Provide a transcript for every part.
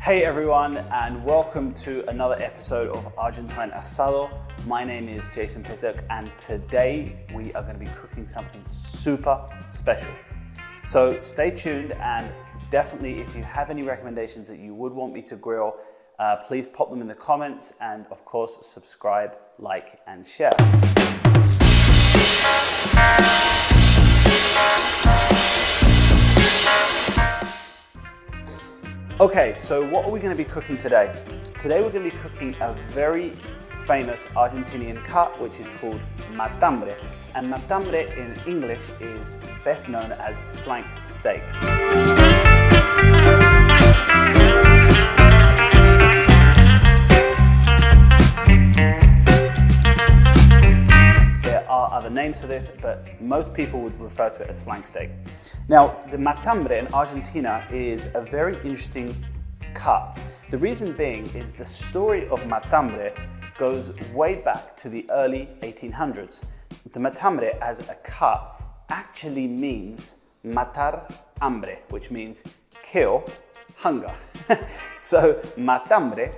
Hey everyone, and welcome to another episode of Argentine Asado. My name is Jason Pituk, and today we are going to be cooking something super special. So stay tuned, and definitely if you have any recommendations that you would want me to grill, please pop them in the comments, and of course subscribe, like, and share. Okay, so what are we going to be cooking today? Today we're going to be cooking a very famous Argentinian cut which is called Matambre. And Matambre in English is best known as flank steak. There are other names for this, but most people would refer to it as flank steak. Now, the Matambre in Argentina is a very interesting cut. The reason being is the story of Matambre goes way back to the early 1800s. The Matambre as a cut actually means matar hambre, which means kill hunger. So Matambre,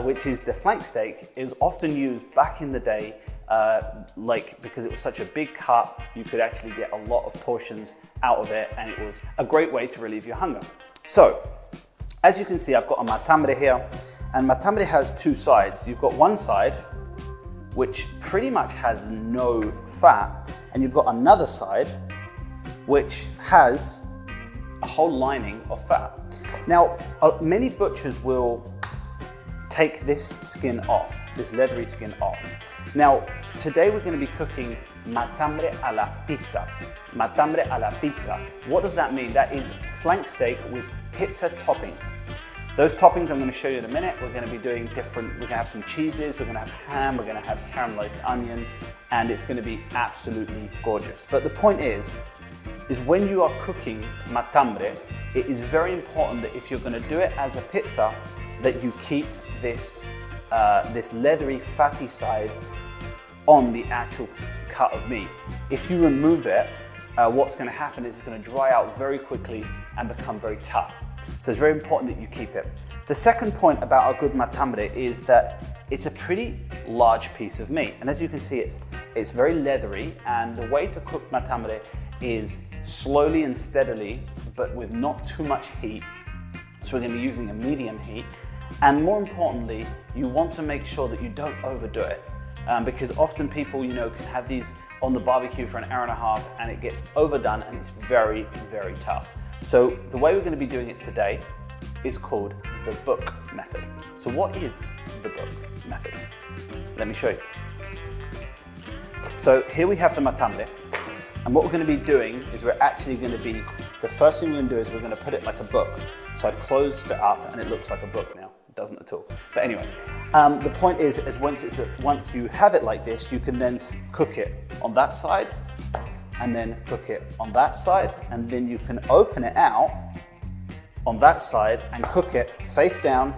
which is the flank steak, is often used back in the day, because it was such a big cut, you could actually get a lot of portions out of it, and it was a great way to relieve your hunger. So, as you can see, I've got a Matambre here, and Matambre has two sides. You've got one side, which pretty much has no fat, and you've got another side, which has a whole lining of fat. Now, many butchers will take this skin off, this leathery skin off. Now, today we're going to be cooking Matambre a la pizza. Matambre a la pizza. What does that mean? That is flank steak with pizza topping. Those toppings I'm going to show you in a minute. We're going to be doing different, we're going to have some cheeses, we're going to have ham, we're going to have caramelized onion, and it's going to be absolutely gorgeous. But the point is when you are cooking Matambre, it is very important that if you're going to do it as a pizza, that you keep this leathery, fatty side on the actual cut of meat. If you remove it, what's going to happen is it's going to dry out very quickly and become very tough. So it's very important that you keep it. The second point about a good Matambre is that it's a pretty large piece of meat. And as you can see, it's very leathery, and the way to cook Matambre is slowly and steadily, but with not too much heat. So we're going to be using a medium heat. And more importantly, you want to make sure that you don't overdo it. Because often people, can have these on the barbecue for an hour and a half, and it gets overdone, and it's very, very tough. So the way we're going to be doing it today is called the book method. So what is the book method? Let me show you. So here we have the Matambre, and what we're going to be doing is the first thing we're going to do is we're going to put it like a book. So I've closed it up and it looks like a book now. It doesn't at all. But anyway, the point is once you have it like this, you can then cook it on that side, and then cook it on that side, and then you can open it out on that side and cook it face down,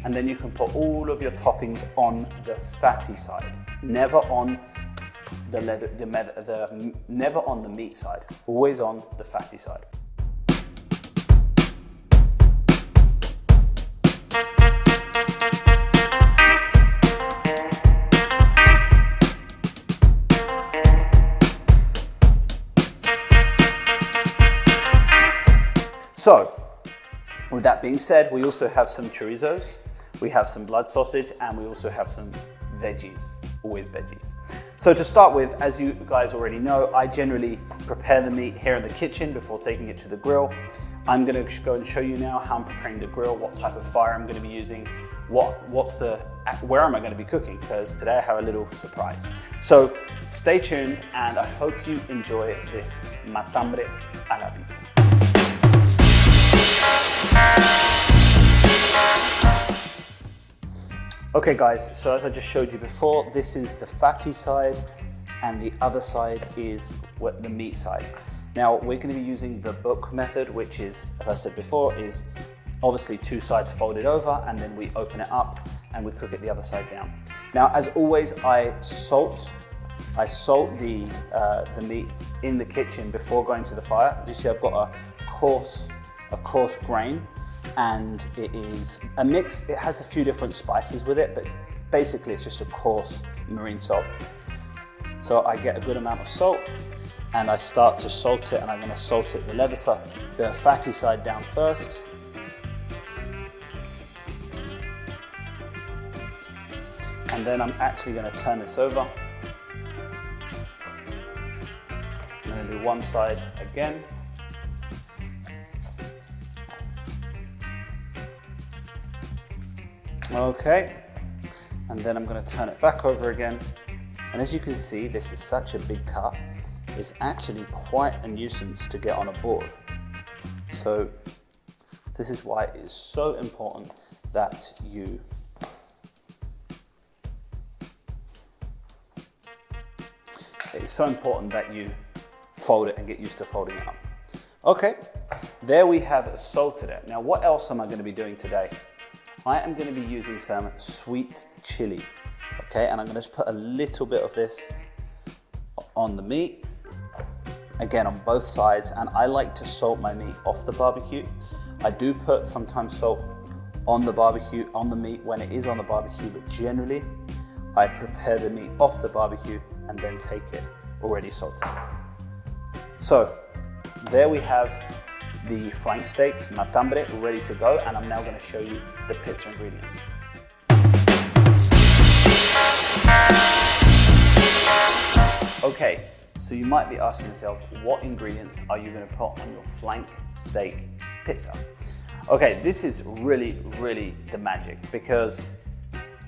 and then you can put all of your toppings on the fatty side, never on never on the meat side, always on the fatty side. So, with that being said, we also have some chorizos, we have some blood sausage, and we also have some veggies, always veggies. So to start with, as you guys already know, I generally prepare the meat here in the kitchen before taking it to the grill. I'm going to go and show you now how I'm preparing the grill, what type of fire I'm going to be using, where am I going to be cooking, because today I have a little surprise. So stay tuned, and I hope you enjoy this Matambre a la pizza. Okay guys, so as I just showed you before, this is the fatty side, and the other side is the meat side. Now we're going to be using the book method, which is, as I said before, is obviously two sides folded over, and then we open it up and we cook it the other side down. Now, as always, I salt the meat in the kitchen before going to the fire. You see I've got a coarse grain, and it is a mix. It has a few different spices with it, but basically it's just a coarse marine salt. So I get a good amount of salt and I start to salt it, and I'm going to salt it the fatty side down first. And then I'm actually going to turn this over. I'm going to do one side again. Okay, and then I'm going to turn it back over again. And as you can see, this is such a big cut. It's actually quite a nuisance to get on a board. So this is why it is so important that you fold it and get used to folding it up. Okay, there we have salted it. Now what else am I going to be doing today? I am going to be using some sweet chili, okay, and I'm going to just put a little bit of this on the meat, again on both sides, and I like to salt my meat off the barbecue. I do put sometimes salt on the barbecue, on the meat when it is on the barbecue, but generally I prepare the meat off the barbecue and then take it already salted. So there we have the flank steak, matambre, ready to go, and I'm now going to show you the pizza ingredients. Okay, so you might be asking yourself, what ingredients are you going to put on your flank steak pizza? Okay, this is really, really the magic, because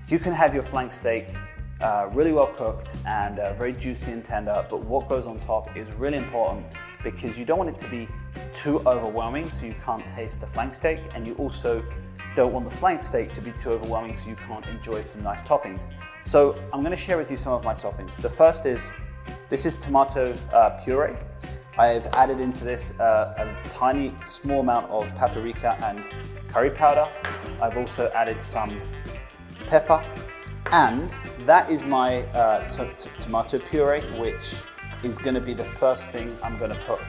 you can have your flank steak really well cooked and very juicy and tender, but what goes on top is really important, because you don't want it to be too overwhelming so you can't taste the flank steak, and you also don't want the flank steak to be too overwhelming so you can't enjoy some nice toppings. So I'm going to share with you some of my toppings. The first is, this is tomato puree. I've added into this a tiny small amount of paprika and curry powder. I've also added some pepper, and that is my tomato puree, which is going to be the first thing I'm going to put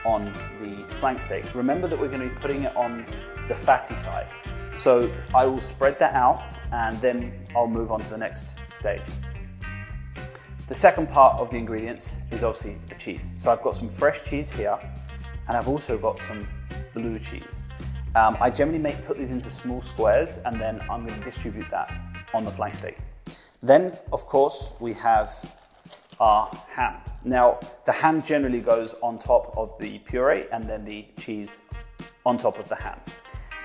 on the flank steak. Remember that we're going to be putting it on the fatty side. So I will spread that out and then I'll move on to the next stage. The second part of the ingredients is obviously the cheese. So I've got some fresh cheese here, and I've also got some blue cheese. I generally put these into small squares, and then I'm going to distribute that on the flank steak. Then, of course, we have our ham. Now, the ham generally goes on top of the puree, and then the cheese on top of the ham.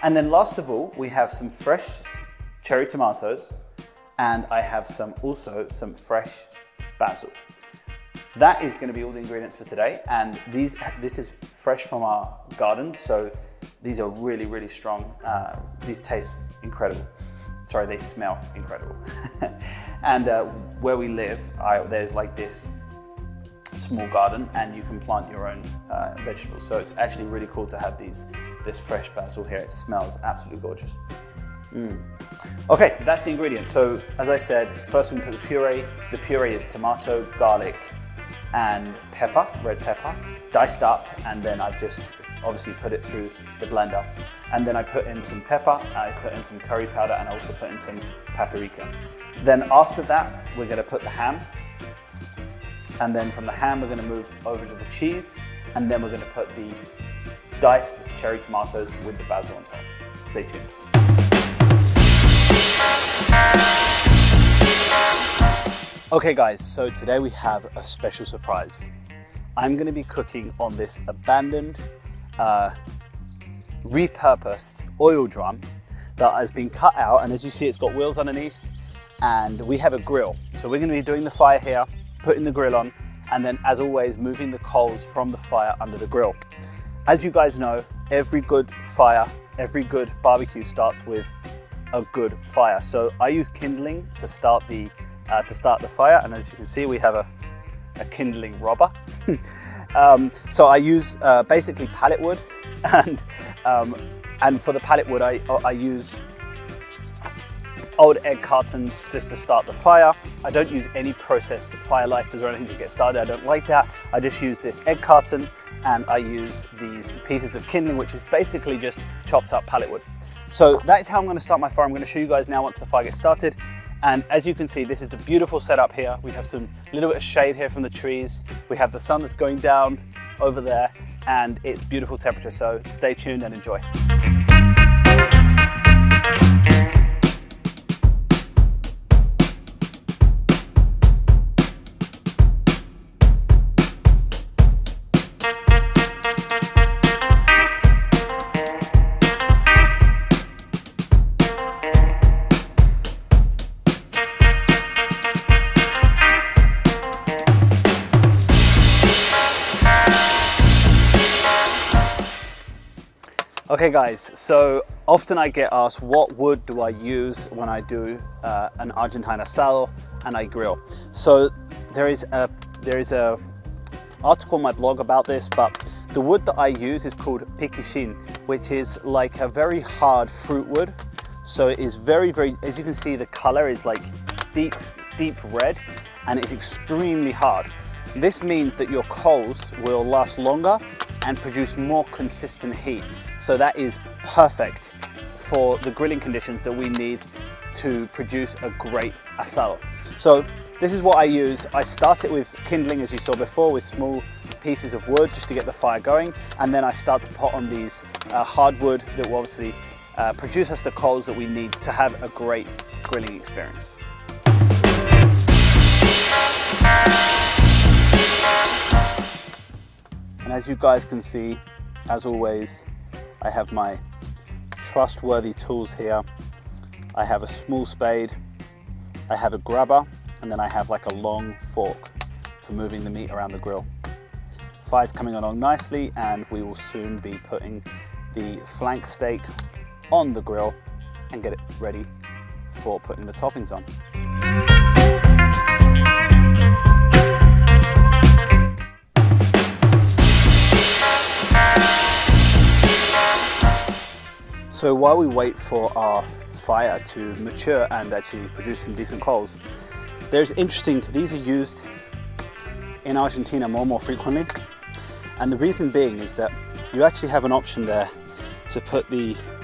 And then last of all, we have some fresh cherry tomatoes, and I have also some fresh basil. That is going to be all the ingredients for today, and this is fresh from our garden, so these are really, really strong. These taste incredible. Sorry, they smell incredible. And where we live, there's like this small garden, and you can plant your own vegetables. So it's actually really cool to have this fresh basil here. It smells absolutely gorgeous. Okay, that's the ingredients. So as I said, first we put the puree. The puree is tomato, garlic, and pepper, red pepper, diced up, and then I've just obviously put it through the blender. And then I put in some pepper, I put in some curry powder, and I also put in some paprika. Then after that, we're going to put the ham. And then from the ham, we're going to move over to the cheese. And then we're going to put the diced cherry tomatoes with the basil on top. Stay tuned. Okay guys, so today we have a special surprise. I'm going to be cooking on this abandoned, repurposed oil drum that has been cut out, and as you see it's got wheels underneath, and we have a grill. So we're going to be doing the fire here, putting the grill on, and then as always moving the coals from the fire under the grill. As you guys know, every good fire, every good barbecue starts with a good fire. So I use kindling to start the fire, and as you can see we have a kindling robber. So I use basically pallet wood, and for the pallet wood I use old egg cartons just to start the fire. I don't use any processed fire lighters or anything to get started. I don't like that. I just use this egg carton, and I use these pieces of kindling, which is basically just chopped up pallet wood. So that is how I'm going to start my fire. I'm going to show you guys now once the fire gets started. And as you can see, this is a beautiful setup here. We have some little bit of shade here from the trees. We have the sun that's going down over there, and it's beautiful temperature. So stay tuned and enjoy. Okay guys, so often I get asked what wood do I use when I do an Argentine asado and I grill. So there is a article on my blog about this, but the wood that I use is called pikachín, which is like a very hard fruit wood. So it is very, as you can see, the color is like deep red, and it's extremely hard. This means that your coals will last longer and produce more consistent heat. So that is perfect for the grilling conditions that we need to produce a great asado. So this is what I use. I start it with kindling, as you saw before, with small pieces of wood just to get the fire going. And then I start to put on these hardwood that will obviously produce us the coals that we need to have a great grilling experience. And as you guys can see, as always, I have my trustworthy tools here. I have a small spade, I have a grabber, and then I have like a long fork for moving the meat around the grill. Fire's coming along nicely, and we will soon be putting the flank steak on the grill and get it ready for putting the toppings on. So while we wait for our fire to mature and actually produce some decent coals, these are used in Argentina more frequently. And the reason being is that you actually have an option there to put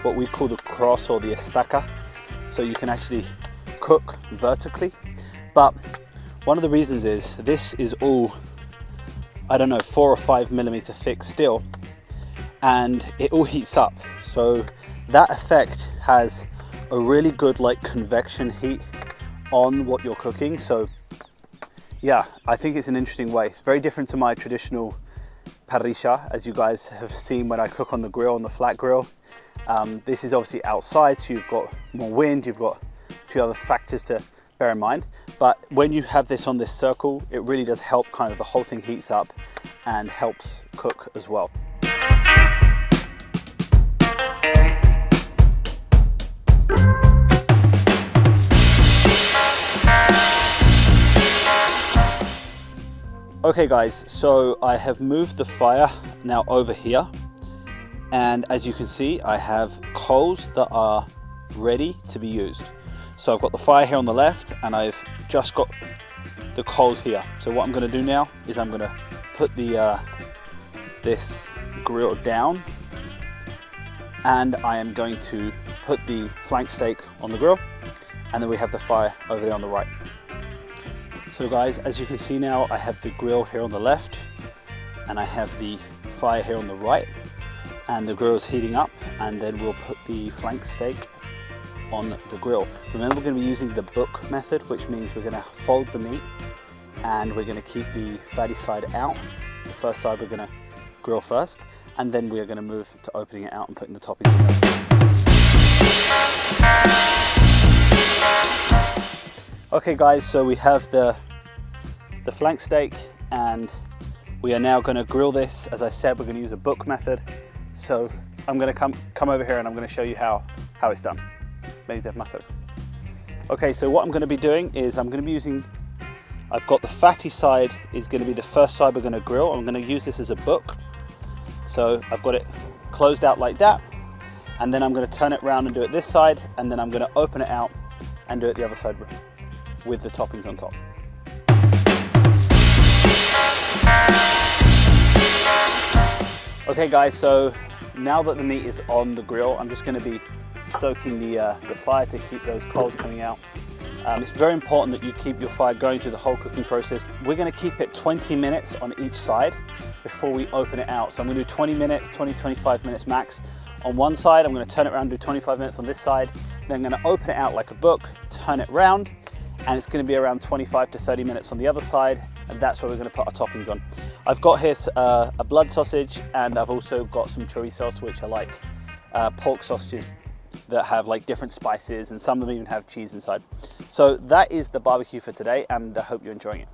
what we call the cross or the estaca. So you can actually cook vertically. But one of the reasons is this is all, I don't know, 4 or 5 millimeter thick steel, and it all heats up. So that effect has a really good like convection heat on what you're cooking. So yeah, I think it's an interesting way. It's very different to my traditional parrilla, as you guys have seen when I cook on the grill, on the flat grill. This is obviously outside, so you've got more wind, you've got a few other factors to bear in mind. But when you have this on this circle, it really does help, kind of the whole thing heats up and helps cook as well. Okay guys, so I have moved the fire now over here, and as you can see, I have coals that are ready to be used. So I've got the fire here on the left, and I've just got the coals here. So what I'm going to do now is I'm going to put this grill down, and I am going to put the flank steak on the grill, and then we have the fire over there on the right. So guys, as you can see now, I have the grill here on the left, and I have the fire here on the right, and the grill is heating up, and then we'll put the flank steak on the grill. Remember, we're going to be using the book method, which means we're going to fold the meat, and we're going to keep the fatty side out. The first side we're going to grill first, and then we are going to move to opening it out and putting the toppings in there. Okay guys, so we have the flank steak, and we are now going to grill this. As I said, we're going to use a book method. So I'm going to come over here, and I'm going to show you how it's done. Okay, so what I'm going to be doing is I'm going to be using, I've got the fatty side is going to be the first side we're going to grill. I'm going to use this as a book. So I've got it closed out like that, and then I'm going to turn it around and do it this side, and then I'm going to open it out and do it the other side with the toppings on top. Okay guys, so now that the meat is on the grill, I'm just going to be stoking the fire to keep those coals coming out. It's very important that you keep your fire going through the whole cooking process. We're going to keep it 20 minutes on each side before we open it out. So I'm going to do 20 minutes, 25 minutes max on one side. I'm going to turn it around and do 25 minutes on this side. Then I'm going to open it out like a book, turn it round, and it's going to be around 25 to 30 minutes on the other side, and that's where we're going to put our toppings on. I've got here a blood sausage, and I've also got some chorizos, which are like pork sausages that have like different spices, and some of them even have cheese inside. So that is the barbecue for today, and I hope you're enjoying it.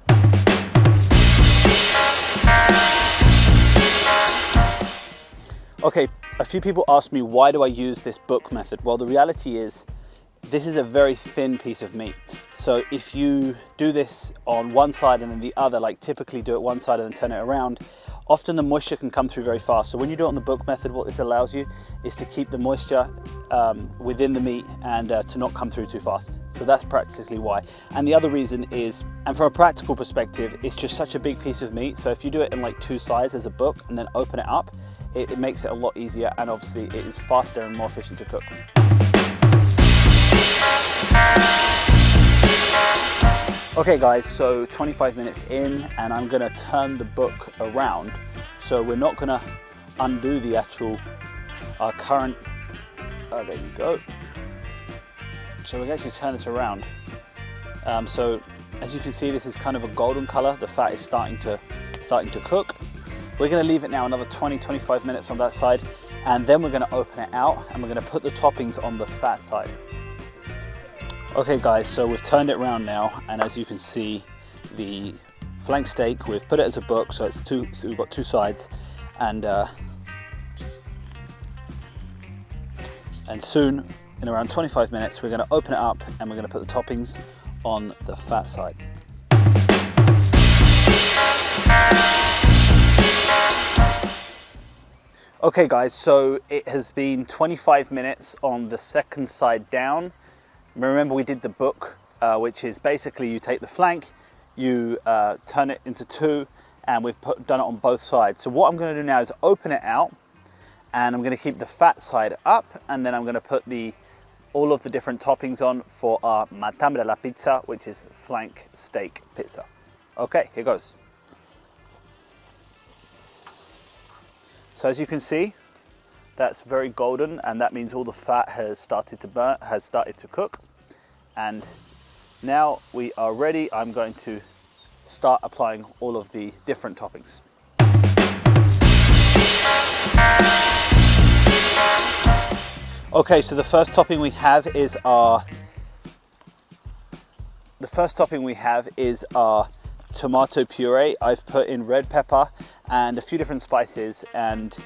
Okay, a few people asked me, why do I use this book method? Well, the reality is, this is a very thin piece of meat. So if you do this on one side and then the other, like typically do it one side and then turn it around, often the moisture can come through very fast. So when you do it on the book method, what this allows you is to keep the moisture within the meat and to not come through too fast. So that's practically why. And the other reason is, and from a practical perspective, it's just such a big piece of meat. So if you do it in like two sides as a book and then open it up, it makes it a lot easier, and obviously it is faster and more efficient to cook. Okay guys, so 25 minutes in, and I'm gonna turn the book around. So we're not gonna undo the actual current, there you go. So we're going to actually turn this around. So as you can see, this is kind of a golden color. The fat is starting to cook. We're gonna leave it now another 20-25 minutes on that side, and then we're gonna open it out and we're gonna put the toppings on the fat side. Okay guys, so we've turned it around now, and as you can see, the flank steak, we've put it as a book, so we've got two sides, and soon, in around 25 minutes, we're going to open it up and we're going to put the toppings on the fat side. Okay guys, so it has been 25 minutes on the second side down. Remember, we did the book, which is basically you take the flank, you turn it into two, and we've done it on both sides. So what I'm going to do now is open it out, and I'm going to keep the fat side up, and then I'm going to put all of the different toppings on for our Matambre la pizza, which is flank steak pizza. Okay, here goes. So as you can see, that's very golden, and that means all the fat has started to burn, has started to cook. And now we are ready. I'm going to start applying all of the different toppings. Okay, so the first topping we have is our tomato puree. I've put in red pepper and a few different spices and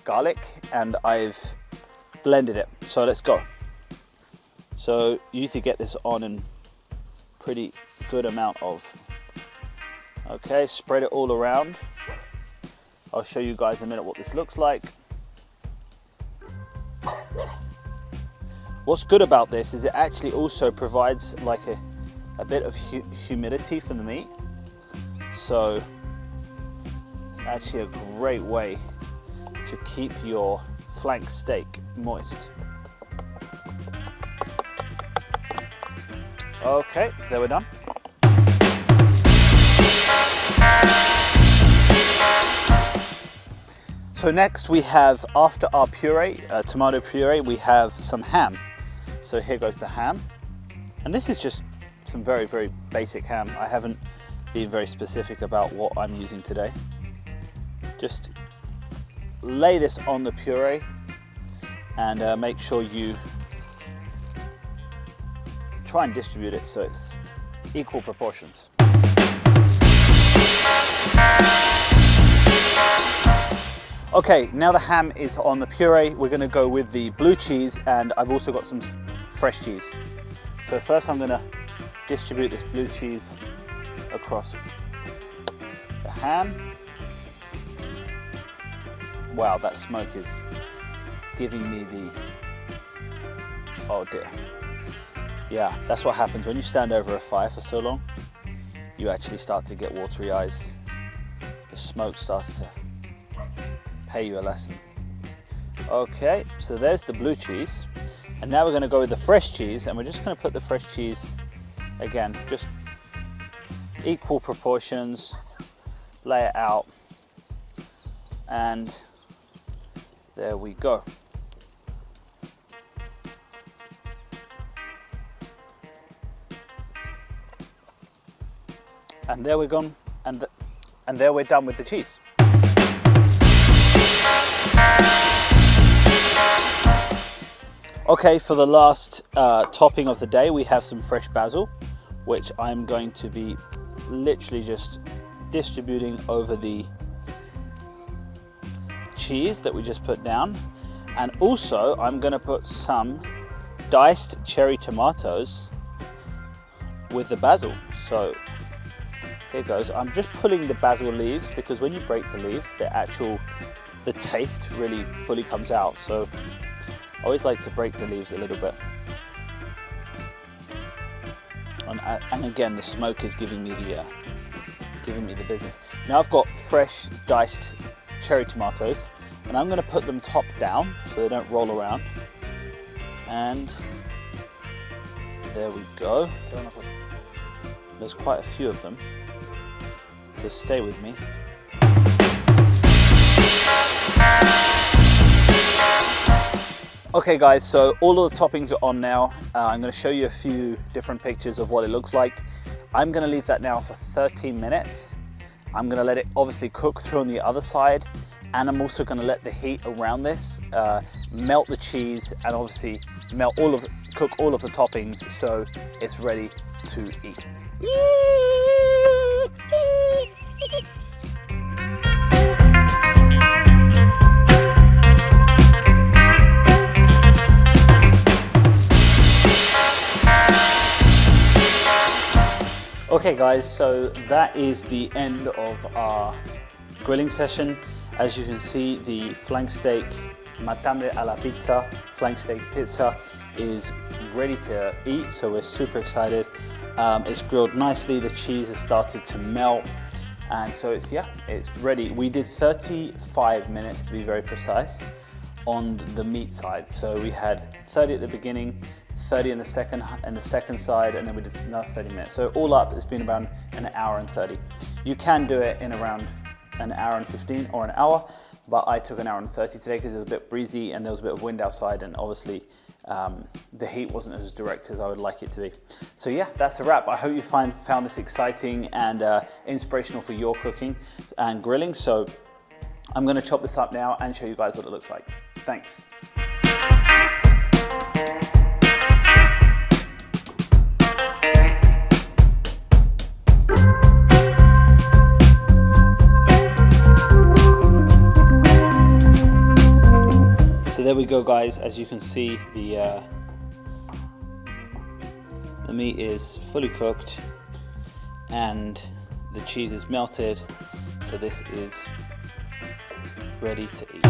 garlic, and I've blended it. So let's go. So you need to get this on in pretty good amount of. Okay, spread it all around. I'll show you guys in a minute what this looks like. What's good about this is it actually also provides like a bit of humidity for the meat. So actually a great way to keep your flank steak moist. Okay, there we're done. So next we have, after our puree, tomato puree, we have some ham. So here goes the ham. And this is just some very, very basic ham. I haven't been very specific about what I'm using today. Just lay this on the puree and make sure you try and distribute it so it's equal proportions. Okay, now the ham is on the puree, we're going to go with the blue cheese, and I've also got some fresh cheese. So first I'm going to distribute this blue cheese across the ham. Wow, that smoke is giving me the, oh dear. Yeah, that's what happens when you stand over a fire for so long. You actually start to get watery eyes. The smoke starts to pay you a lesson. Okay, so there's the blue cheese. And now we're going to go with the fresh cheese, and we're just going to put the fresh cheese, again, just equal proportions, lay it out, and there we go. And there we're gone, and there we're done with the cheese. Okay, for the last topping of the day, we have some fresh basil, which I'm going to be literally just distributing over the cheese that we just put down. And also, I'm going to put some diced cherry tomatoes with the basil. So here goes. I'm just pulling the basil leaves because when you break the leaves, the taste really fully comes out. So I always like to break the leaves a little bit. And again, the smoke is giving me the business. Now I've got fresh diced cherry tomatoes, and I'm going to put them top down so they don't roll around. And there we go. There's quite a few of them, so stay with me. Okay guys, so all of the toppings are on now. I'm going to show you a few different pictures of what it looks like. I'm going to leave that now for 13 minutes. I'm going to let it obviously cook through on the other side, and I'm also going to let the heat around this melt the cheese and obviously cook all of the toppings so it's ready to eat. Okay guys, so that is the end of our grilling session. As you can see, the flank steak Matambre a la pizza, flank steak pizza, is ready to eat, so we're super excited. It's grilled nicely, the cheese has started to melt, and so it's ready. We did 35 minutes to be very precise on the meat side. So we had 30 at the beginning, 30 in the second side, and then we did another 30 minutes. So all up, it's been about an hour and 30. You can do it in around an hour and 15 or an hour, but I took an hour and 30 today because it was a bit breezy and there was a bit of wind outside, and obviously the heat wasn't as direct as I would like it to be. So yeah, that's a wrap. I hope you found this exciting and inspirational for your cooking and grilling. So I'm going to chop this up now and show you guys what it looks like. Thanks. So there we go guys, as you can see, the meat is fully cooked and the cheese is melted, so this is ready to eat.